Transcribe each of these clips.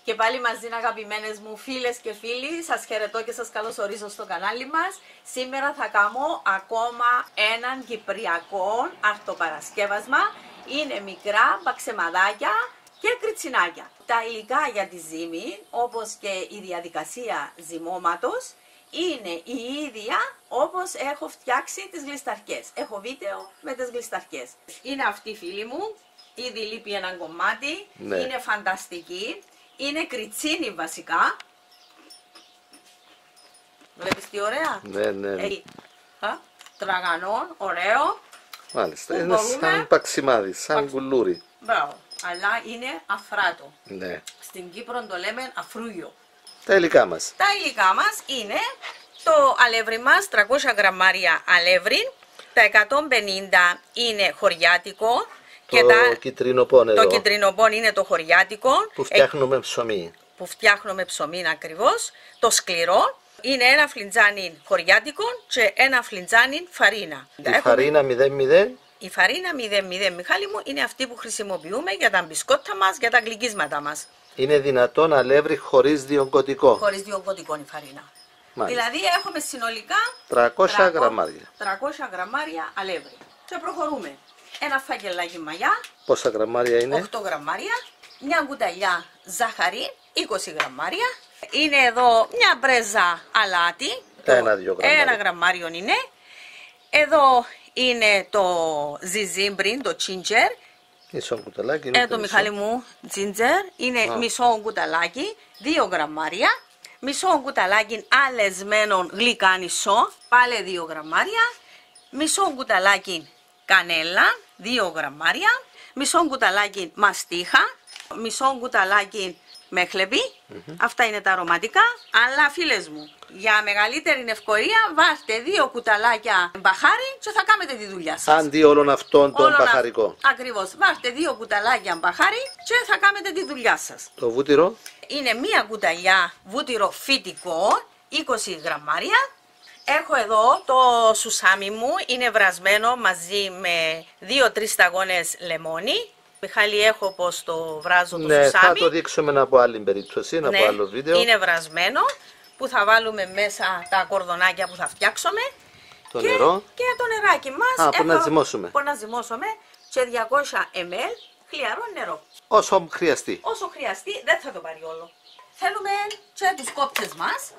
Και πάλι μαζί αγαπημένες μου φίλες και φίλοι, σας χαιρετώ και σας καλωσορίζω στο κανάλι μας. Σήμερα θα κάνω ακόμα έναν κυπριακό αρτοπαρασκεύασμα. Είναι μικρά μπαξεμαδάκια και κριτσινάκια. Τα υλικά για τη ζύμη, όπως και η διαδικασία ζυμώματος, είναι η ίδια όπως έχω φτιάξει τις γλισταρκές. Έχω βίντεο με τις γλισταρκές. Είναι αυτή φίλη μου, ήδη λείπει ένα κομμάτι, είναι φανταστική. Είναι κριτσίνη βασικά. Βλέπεις τι ωραία. Ναι. Τραγανό, ωραίο. Μάλιστα, είναι σαν παξιμάδι, σαν κουλούρι. Μπράβο, αλλά είναι αφράτο. Ναι. Στην Κύπρο το λέμε αφρούγιο. Τα υλικά μας. Τα υλικά μας είναι το αλεύρι μας, 300 γραμμάρια αλεύρι. Τα 150 είναι χωριάτικο. Το κιτρινοπόν εδώ. Το κιτρινοπόν είναι το χωριάτικο. Που φτιάχνουμε ψωμί. Που φτιάχνουμε ψωμί ακριβώς. Το σκληρό είναι ένα φλιτζάνι χωριάτικο και ένα φλιτζάνι φαρίνα. Η φαρίνα 0,0. Η φαρίνα 0,0, Μιχάλη μου, είναι αυτή που χρησιμοποιούμε για τα μπισκότα μας, για τα γλυκίσματα μας. Είναι δυνατόν αλεύρι χωρίς διογκωτικό. Χωρίς διογκωτικό η φαρίνα. Μάλιστα. Δηλαδή έχουμε συνολικά 300 γραμμάρια. 300 γραμμάρια αλεύρι. Και προχωρούμε. Ένα φακελάκι μαγιά. Πόσα γραμμάρια είναι? 8 γραμμάρια. Μια κουταλιά ζάχαρη, 20 γραμμάρια. Είναι εδώ μια μπρέζα αλάτι. 1-2 γραμμάρια. 1 γραμμάριο είναι. Εδώ είναι το ζιζίμπριν, το ginger. Μισό κουταλάκι. Το Μιχάλη μου, ginger. Είναι μισό κουταλάκι, 2 γραμμάρια. Μισό κουταλάκι αλεσμένο γλυκάνισο, πάλι 2 γραμμάρια. Μισό κουταλάκι κανέλα, 2 γραμμάρια. Μισό κουταλάκι μαστίχα, μισό κουταλάκι μέχλεβι. Αυτά είναι τα αρωματικά. Αλλά φίλες μου, για μεγαλύτερη ευκολία βάστε 2 κουταλάκια μπαχάρι και θα κάνετε τη δουλειά σας. Αντί όλων αυτών των μπαχαρικών. Ακριβώς. Βάστε 2 κουταλάκια μπαχάρι και θα κάνετε τη δουλειά σας. Το βούτυρο. Είναι μια κουταλιά βούτυρο φυτικό, 20 γραμμάρια. Έχω εδώ το σουσάμι μου, είναι βρασμένο μαζί με 2-3 σταγόνες λεμόνι. Μιχάλη, έχω πως το βράζω το σουσάμι. Θα το δείξουμε από άλλη περίπτωση, από άλλο βίντεο. Είναι βρασμένο, που θα βάλουμε μέσα τα κορδονάκια που θα φτιάξουμε. Το νερό. Και το νεράκι μας. Που να ζυμώσουμε. Που να ζυμώσουμε και 200 ml χλιαρό νερό. Όσο χρειαστεί. Όσο χρειαστεί, δεν θα το πάρει όλο. Θέλουμε και τους κόπτες μας,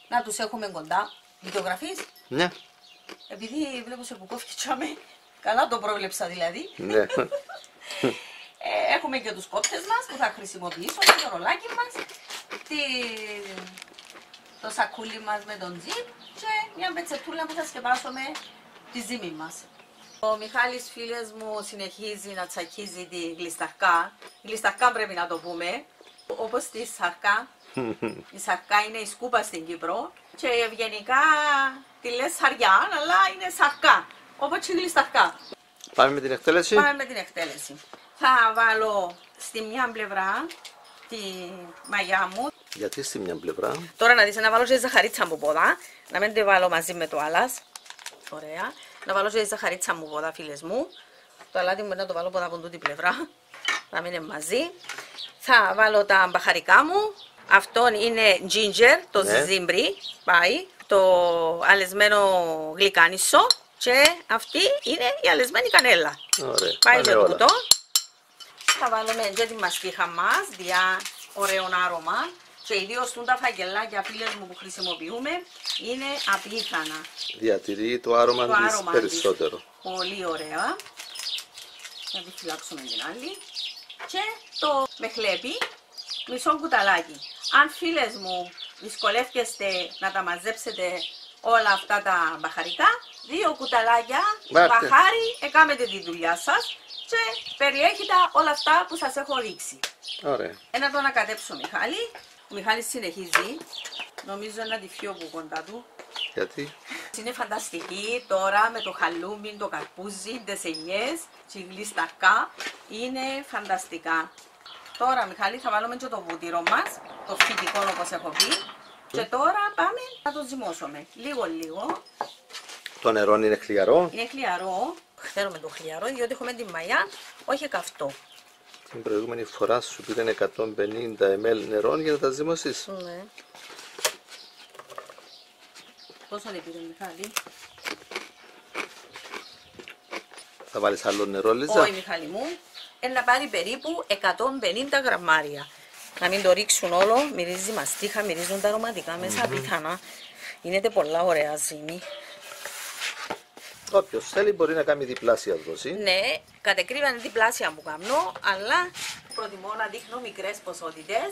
να τους έχουμε κοντά. Videογραφείς. Ναι. Επειδή βλέπω σε που κόφτιτσαμε, καλά το πρόβλεψα δηλαδή. Ναι. Έχουμε και τους κόπτες μας που θα χρησιμοποιήσουμε, το ρολάκι μας, το σακούλι μας με τον τζιπ και μια πετσετούλα που θα σκεπάσουμε τη ζύμη μας. Ο Μιχάλης, φίλες μου, συνεχίζει να τσακίζει τη γλισταρκά. Γλισταρκά πρέπει να το πούμε, όπως τη σαρκά. Η σαρκά είναι η σκούπα στην Κύπρο και ευγενικά τη λες σαριά, αλλά είναι σαρκά, όπως η γλισταρκά. Πάμε με την εκτέλεση. Πάμε με την εκτέλεση. Θα βάλω στη μια πλευρά τη μαγιά μου. Γιατί στη μια πλευρά? Τώρα να δεις, να βάλω και ζαχαρίτσα μου πόδα, να μην τη βάλω μαζί με το άλλας. Ωραία. Να βάλω και ζαχαρίτσα μου πόδα, φίλες μου. Το αλάτι μου να το βάλω πόδα από τούτη πλευρά, να μην είναι μαζί. Θα βάλω τα μπαχαρικά μου. Αυτό είναι ginger, το ζιζίμπρι, πάει, το αλεσμένο γλυκάνισο και αυτή είναι η αλεσμένη κανέλα. Ωραία. Πάει και το κουτό. Θα βάλουμε και τη μαστίχα μας, διά ωραίο άρωμα. Και ιδίως τα φαγγελάκια, φίλες μου, που χρησιμοποιούμε είναι απίθανα. Διατηρεί το άρωμα της περισσότερο. Πολύ ωραία. Να τη φυλάξουμε την άλλη. Και το μεχλέπι, μισό κουταλάκι. Αν, φίλες μου, δυσκολεύεστε να τα μαζέψετε όλα αυτά τα μπαχαρικά, 2 κουταλάκια μπαχάρι, έκαμετε τη δουλειά σας και περιέχετε όλα αυτά που σας έχω ρίξει. Ωραία. Να το ανακατέψω, Μιχάλη. Ο Μιχάλης συνεχίζει. Νομίζω να τη φύγω από κοντά του. Γιατί? Είναι φανταστική τώρα με το χαλούμι, το καρπούζι, τις ελιές, τη γλισταρκά. Είναι φανταστικά. Τώρα, Μιχάλη, θα βάλουμε και το βούτυρο μας, το φυτικό όπως έχω πει. Και τώρα πάμε να το ζυμώσουμε. Λίγο. Το νερό είναι χλιαρό. Είναι χλιαρό. Θέλουμε το χλιαρό, διότι έχουμε τη μαγιά, όχι καυτό. Την προηγούμενη φορά σου πήρε 150 ml νερό για να τα ζυμώσεις. Ναι. Πόσο λέει πήρε, Μιχάλη? Θα βάλεις άλλο νερό, Λίζα? Όχι, Μιχάλη μου. Να πάρει περίπου 150 γραμμάρια. Να μην το ρίξουν όλο, μυρίζει μαστίχα, μυρίζουν τα αρωματικά μέσα πιθανά. Είναι πολλά ωραία ζύμη. Όποιος θέλει μπορεί να κάνει διπλάσια δόση. Ναι, κατεκρίβανε διπλάσια που κάνω, αλλά προτιμώ να δείχνω μικρές ποσότητες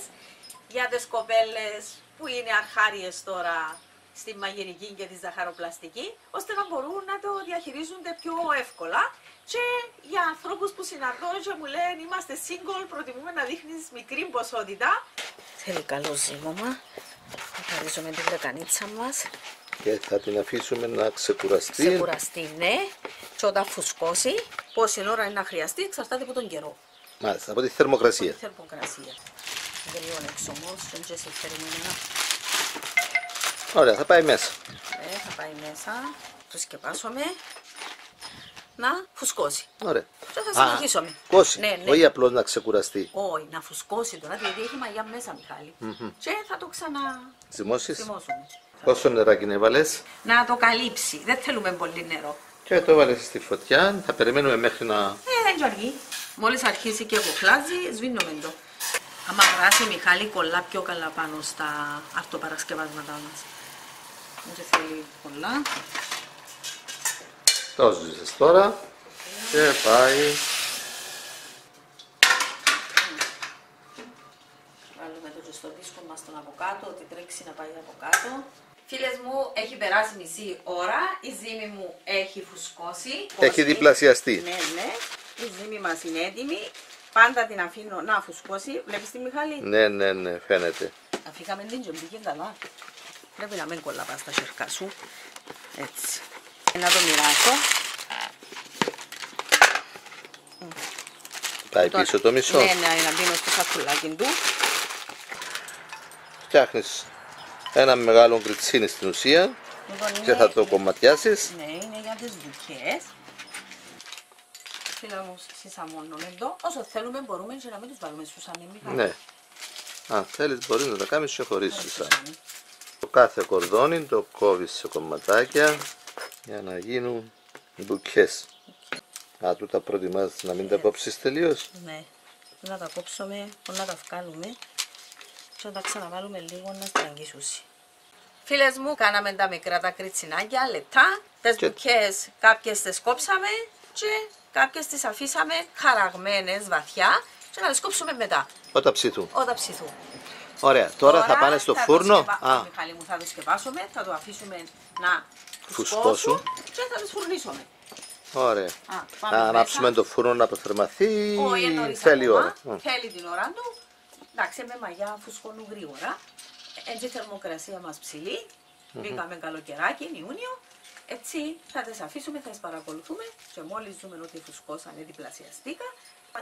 για τις κοπέλες που είναι αρχάριες τώρα στη μαγειρική και τη ζαχαροπλαστική, ώστε να μπορούν να το διαχειρίζονται πιο εύκολα. Και για ανθρώπους που συναντώ και μου λένε είμαστε single, προτιμούμε να δείχνεις μικρή ποσότητα. Θέλει καλό ζύμωμα. Θα χαρίζουμε την λεκανίτσα μας. Και θα την αφήσουμε να ξεκουραστεί. Ξεκουραστεί, ναι. Και όταν φουσκώσει, πόση ώρα είναι να χρειαστεί, εξαρτάται από τον καιρό. Μάλιστα, από τη θερμοκρασία. Από τη θερμοκρασία. Δεν λίγο έξω όμως, δεν σε θερμοκρασία. Ωραία, θα πάει μέσα. Θα πάει μέσα. Το σκεπάσουμε. Να φουσκώσει. Ωραία. Και θα συνεχίσουμε. Φουσκώσει. Ναι, ναι. Όχι απλώς να ξεκουραστεί. Όχι, να φουσκώσει τώρα, διότι έχει μαγιά μέσα, Μιχάλη. Και θα το Ζυμώσεις. ξαναζυμώσουμε. Πόσο νεράκι να βάλες? Να το καλύψει. Δεν θέλουμε πολύ νερό. Και το βάλες στη φωτιά. Θα περιμένουμε μέχρι να... Δεν αργεί. Μόλις αρχίσει και κοχλάζει, σβήνουμε το. Άμα βράσει, Μιχάλη, κολλά πιο καλά πάνω στα αυτοπαρασκευάσματά μας. Δεν θέλει πολλά. Το ζήσεις τώρα και πάει. Βάλουμε το στο δίσκο μας τον από κάτω, ότι τρέξει να πάει από κάτω. Φίλες μου, έχει περάσει μισή ώρα, η ζύμη μου έχει φουσκώσει. Έχει διπλασιαστεί. Ναι, ναι, η ζύμη μας είναι έτοιμη. Πάντα την αφήνω να φουσκώσει. Βλέπεις τη, Μιχάλη? Ναι, ναι, ναι, φαίνεται. Αφήκαμε την και μπήκε καλά. Πρέπει να μην κολλά στα σερκά σου. Έτσι. Να το μοιράσω. Πάει πίσω το μισό. Ναι, ναι, να μπει στο σακουλάκι του. Φτιάχνεις ένα μεγάλο γκριτσίνι στην ουσία και θα το κομματιάσεις. Ναι, είναι για τις μπουκές. Φίλε μου, συσαμώνουμε εδώ. Όσο θέλουμε μπορούμε και να μην τους βάλουμε σουσάνι. Ναι. Αν θέλεις μπορεί να τα κάνεις και χωρίς σουσάνι. Το κάθε κορδόνι το κόβεις σε κομματάκια για να γίνουν μπουκές. Τούτα προτιμάς να μην τα κόψεις τελείως. Ναι, να τα κόψουμε, να τα βγάλουμε και να τα ξαναβάλουμε λίγο να στραγγίσουσει. Φίλες μου, κάναμε τα μικρά τα κριτσινάκια, λεπτά. Τις μπουκές κάποιες τις κόψαμε και κάποιες τις αφήσαμε χαραγμένες βαθιά και να τις κόψουμε μετά. Όταν ψηθούν. Όταν ψηθούν. Ωραία, τώρα θα πάνε στο φούρνο. Μιχάλη μου, θα το σκεπάσουμε, θα το αφήσουμε να φουσκώσουν και θα το φουρνίσουμε. Ωραία. Να ανάψουμε το φούρνο να αποθερμαθεί. Θέλει ώρα. Θέλει την ώρα του. Εντάξει, με μαγιά φουσκώνουν γρήγορα. Έτσι η θερμοκρασία μας ψηλή. Μπήκαμε καλοκαιράκι, Ιούνιο. Έτσι θα τις αφήσουμε, θα τις παρακολουθούμε και μόλις δούμε ότι φουσκώσανε, διπλασιαστήκα,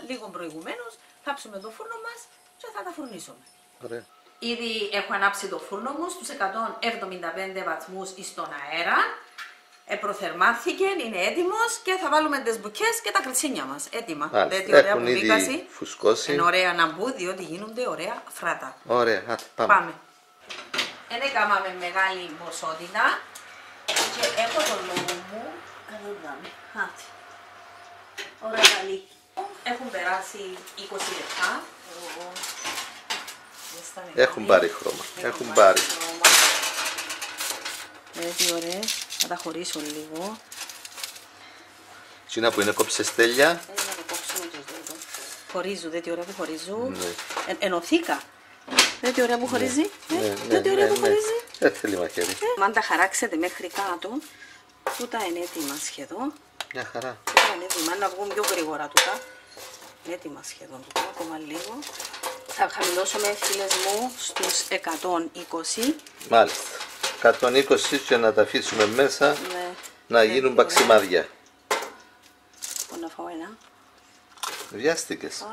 λίγο προηγουμένως θα ψούμε το φούρνο μας και θα τα φουρνίσουμε. Ωραία. Ήδη έχω ανάψει το φούρνο μου στους 175 βαθμούς στον αέρα. Προθερμάθηκε, είναι έτοιμος και θα βάλουμε τις μπουκές και τα κριτσίνια μας. Έτοιμα. Έχουν ήδη φουσκώσει. Είναι ωραία να μπουν διότι γίνονται ωραία φράτα. Ωραία, πάμε. Δεν έκαναμε μεγάλη ποσότητα και έχω το λόγο μου. Εδώ δάμε. Ωραία καλή. Έχουν περάσει 20 λεπτά. Έχουν πάρει χρώμα. Έχουν πάρει. Έτσι ωραία. Θα τα χωρίσω λίγο. Τσίνα που είναι κόψες τέλεια. Να το κόψουμε και εδώ. Χωρίζουν, δεν τι ωραία που χωρίζουν. Ενωθήκα. Δεν τι ωραία που χωρίζει. Δεν τι ωραία που χωρίζει. Δεν θέλει μαχαίρι. Αν τα χαράξετε μέχρι κάτω, τούτα είναι έτοιμα σχεδόν. Μια χαρά. Τούτα είναι έτοιμα, να βγουν πιο γρήγορα τούτα. Είναι έτοιμα σχεδόν τούτα, ακόμα λίγο. Θα χαμηλώσουμε, φίλες μου, στους 120. Μάλιστα. 120 και να τα αφήσουμε μέσα να γίνουν παξιμάδια. Μπορώ να φάω ένα. Βιάστηκες.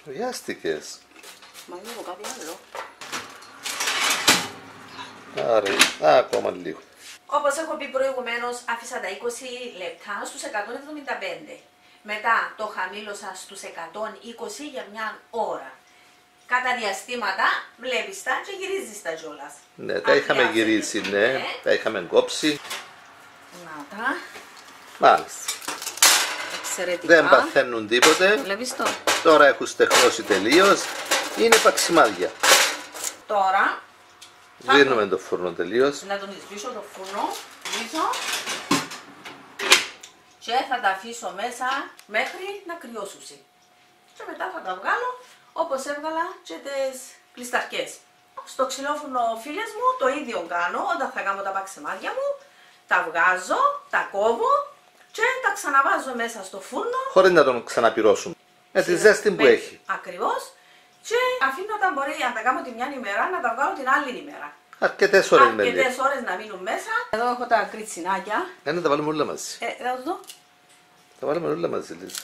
Βιάστηκες. Μα λίγο κάτι άλλο. Άρα, ακόμα λίγο. Όπως έχω πει προηγουμένως, άφησα τα 20 λεπτά στους 175. Μετά το χαμήλωσα στους 120 για μια ώρα. Κατά διαστήματα βλέπεις τα και γυρίζεις τα κιόλας. Ναι, τα είχαμε γυρίσει, ναι, τα είχαμε κόψει. Να τα. Μάλιστα. Εξαιρετικά. Δεν παθαίνουν τίποτε. Βλέπεις το. Τώρα έχουν στεγνώσει τελείως. Είναι παξιμάδια. Τώρα Σβήνουμε το φούρνο τελείως. να τον σβήσω το φούρνο, σβήσω και θα τα αφήσω μέσα μέχρι να κρυώσουν. Και μετά θα τα βγάλω όπως έβγαλα και τις πλισταρκές. Στο ξυλόφουρνο, φίλες μου, το ίδιο κάνω όταν θα κάνω τα παξιμάδια μου. Τα βγάζω, τα κόβω και τα ξαναβάζω μέσα στο φούρνο. Χωρίς να τον ξαναπυρώσουμε. Με τη ζέστη που έχει. Ακριβώς. Και αφήνω όταν μπορεί να τα κάνω τη μια ημέρα να τα βγάλω την άλλη ημέρα. Αρκετές ώρες με λέει. Αρκετές ώρες να μείνουν μέσα. Εδώ έχω τα κριτσινάκια. Να τα βάλουμε όλα μαζί. Θα το δω. Τα βάλουμε όλα μαζί, Λίζα.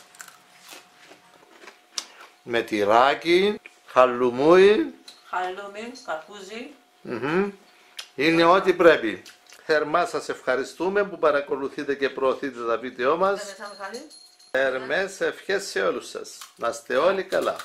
Με τυράκι, χαλουμούι. Χαλούμι, καρπούζι. Είναι ό,τι πρέπει. Θερμά σας ευχαριστούμε που παρακολουθείτε και προωθείτε τα βίντεο μας. Θερμές ευχές σε όλους σας. Να είστε όλοι καλά.